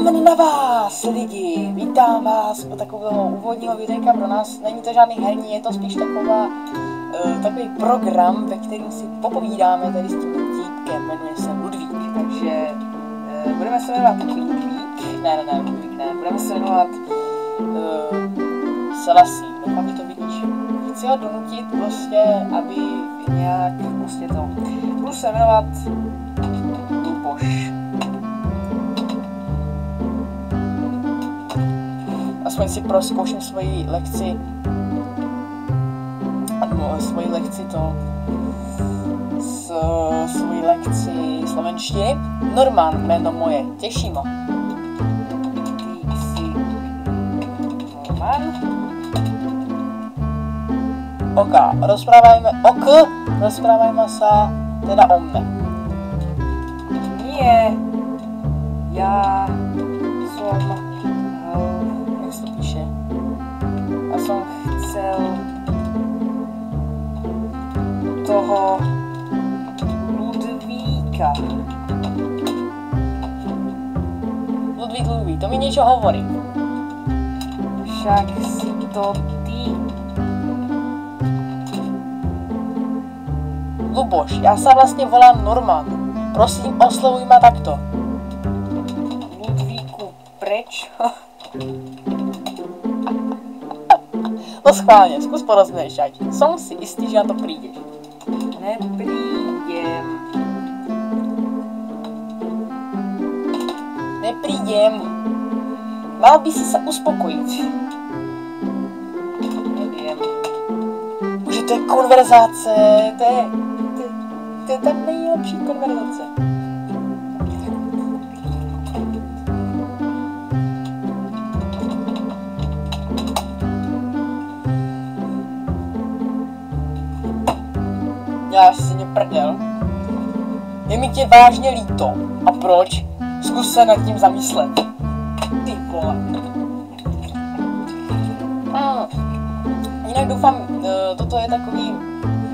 Vítám na vás, lidi! Vítám vás u takového úvodního videjka pro nás. Není to žádný herní, je to spíš takový program, ve kterém si popovídáme tady s tím týpkem, jmenuje se Ludvík. Takže budeme se jmenovat taky Ludvík. Ne, Ludvík ne. Budeme se jmenovat Selassie. Doufám, že to vidíš. Chci ho donutit prostě, aby nějak prostě to... Budu se jmenovat Luboš. Aspoň si prozkouším svoji lekci slovenštiny. Norman, jméno moje, těší mo. Ty jsi Norman. Rozprávajme se teda o mne. Nie, já som... jak se to píše? Já jsem chcel toho Ludvíka. Ludvík, to mi něco hovorí. Však si to ty. Luboš, já se vlastně volám Norman. Prosím, oslovuj ma takto. Ludvíku, preč? No schválně, zkus porozmýšľať. Som si istý, že na to prídeš. Neprídem. Mal by si sa uspokojiť. Neviem. Bože, to je konverzace. To je ta nejlepší konverzace. Já si mě prdel. Je mi tě vážně líto. A proč? Zkus se nad tím zamyslet. Ty vole. Jinak doufám, toto je takový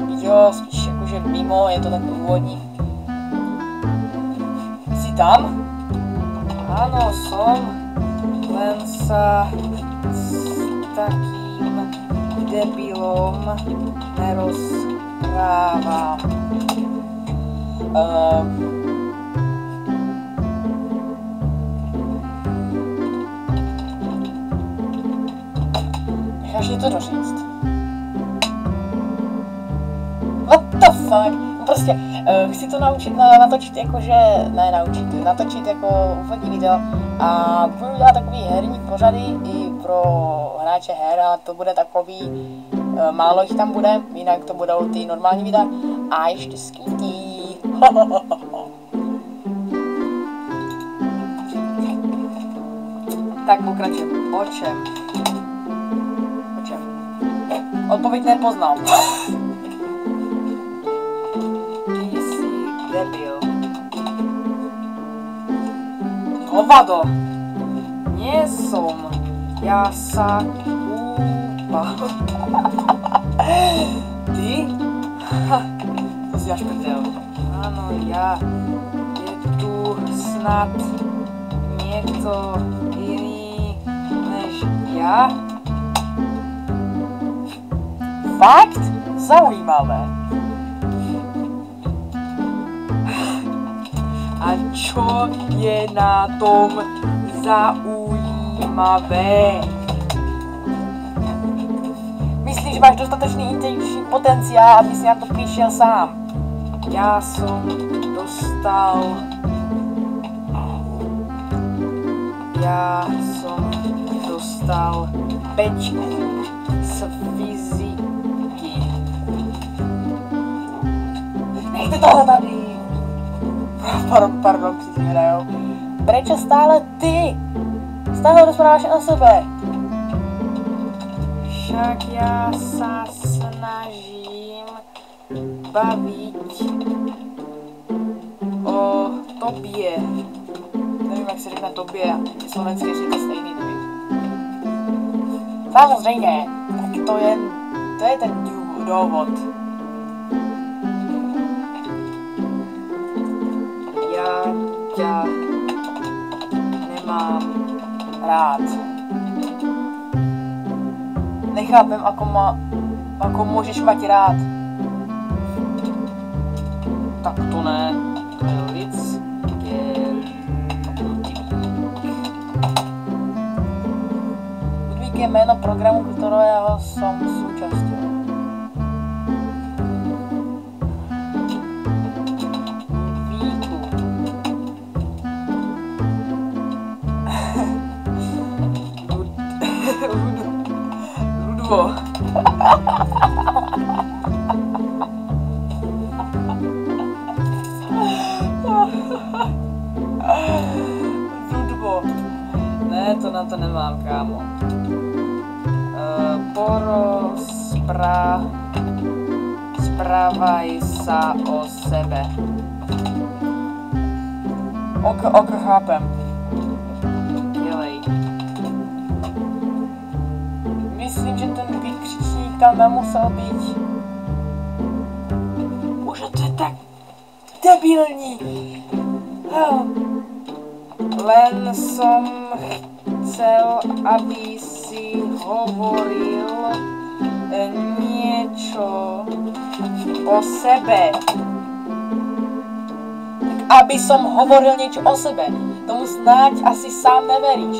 video spíš jakože mimo, je to takový úvodní. Jsi tam? Ano, som. Len sa s takým debilom nerozprávam. Necháš mě to doříct. What the fuck? Prostě chci to naučit natočit jakože, natočit jako úvodní video a budu dělat takový herní pořady i pro hráče her a to bude takový, málo jich tam bude, jinak to budou ty normální videa a ještě skýtí. Tak pokračujeme. O čem? Odpověď nepoznám. Ty jsi debil. Hovado. Nie som. Já sa kúpal. Ty? To si až prdel. Áno, ja. Je tu snad niekto iný než ja? Fakt? Zaujímavé. A čo je na tom zaujímavé? Myslíš, že máš dostatečný inteligentní potenciál, aby si na to přišel sám? Já jsem dostal pečku z fyziky. Nechte toho tady. Pardon, přizvědajou. Prečo stále ty? Stále rozpráváš o sebe. Však já sa snažím bavit o tobě. Nevím, jak se řekne tobě. Slovenské je to stejný, nevím. Samozřejmě, tak to je ten důvod. Já tě nemám rád. Nechápem, ako môžeš mať rád. Tak to ne. To je lidské. Ludvík je jméno programu, ktorého som súčasťou. Ludvo. Ludvo. Ne, to na to nemám, kámo. Správaj sa o sebe. Ok, chápem. Dělej. Myslím, že ten vykřičník tam nemusel být. Bože, to je tak debilní. Len som chcel, aby si hovoril niečo o sebe. Aby som hovoril niečo o sebe. Tomu snáď asi sám neveríš.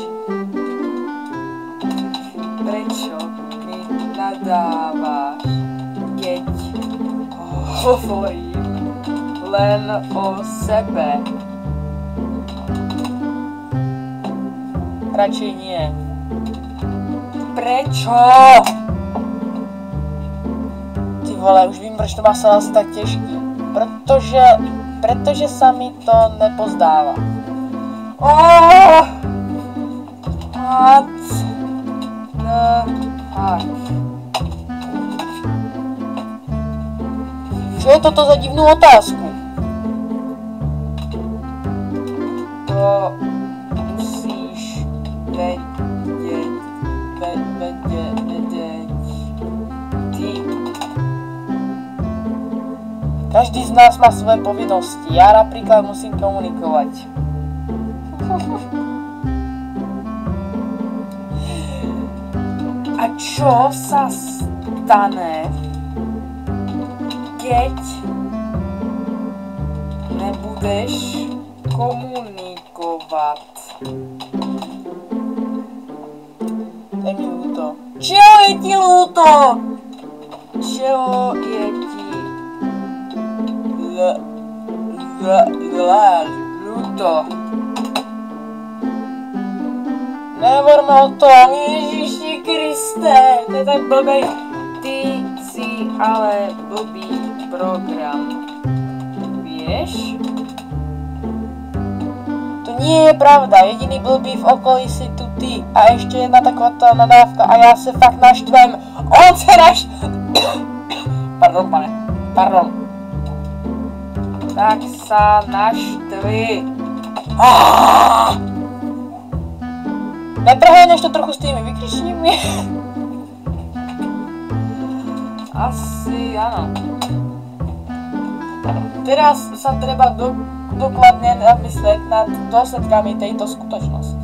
Prečo mi nadávaš, keď hovorím len o sebe? Radšej nie. Prečo? Ty vole, už vím, proč to má se tak těžký. Protože sa mi to nepozdáva. Čo je toto za divnú otázku? To musíš vedieť. Ty. Každý z nás má svoje povinnosti. Ja napríklad musím komunikovať. A čo sa stane, keď nebudeš komunikovať? Je mi ľúto. Čeho je ti ľúto? Čeho je ti ľúto? Nehovorme o tom, Ježiši Kriste, to je tak blbej. Ty si ale blbý program, vieš? To nie je pravda, jediný blbý v okolí si tu ty. A ešte jedna taková nadávka a ja sa fakt naštvem. On sa Pardon, pane, pardon. Tak sa naštvi. Nepreháňaš to trochu s tými vykričními? Asi áno. Teraz sa treba dokladne zamyslieť nad dôsledkami tejto skutočnosti.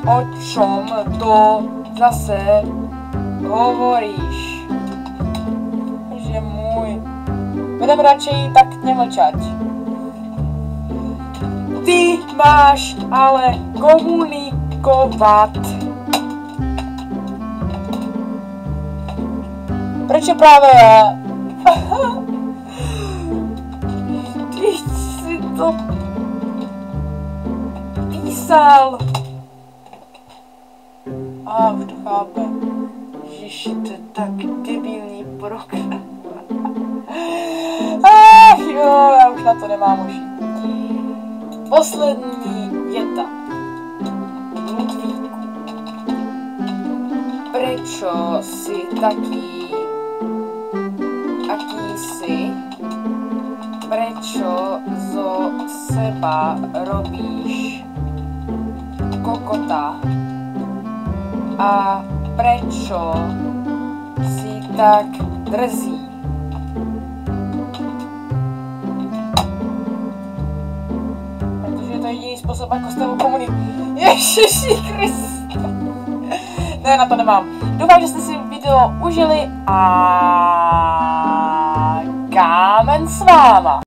O čom to zase hovoríš? Že môj. Budem radšej tak nemlčať. Ty máš ale komunikovať. Prečo práve ja? Ty si to písal. Už to chápem. Ježiši, to je tak debilní program. Jo, já už na to nemám uši. Poslední věta. Ludvíku, prečo si taký, aký si? Prečo zo seba robíš kokota? A prečo si tak drzí? Protože je to jediný způsob, ako s tebou komunikovat. Ježiši Kriste. Ne, na to nemám. Doufám, že jste si video užili a kámen s váma.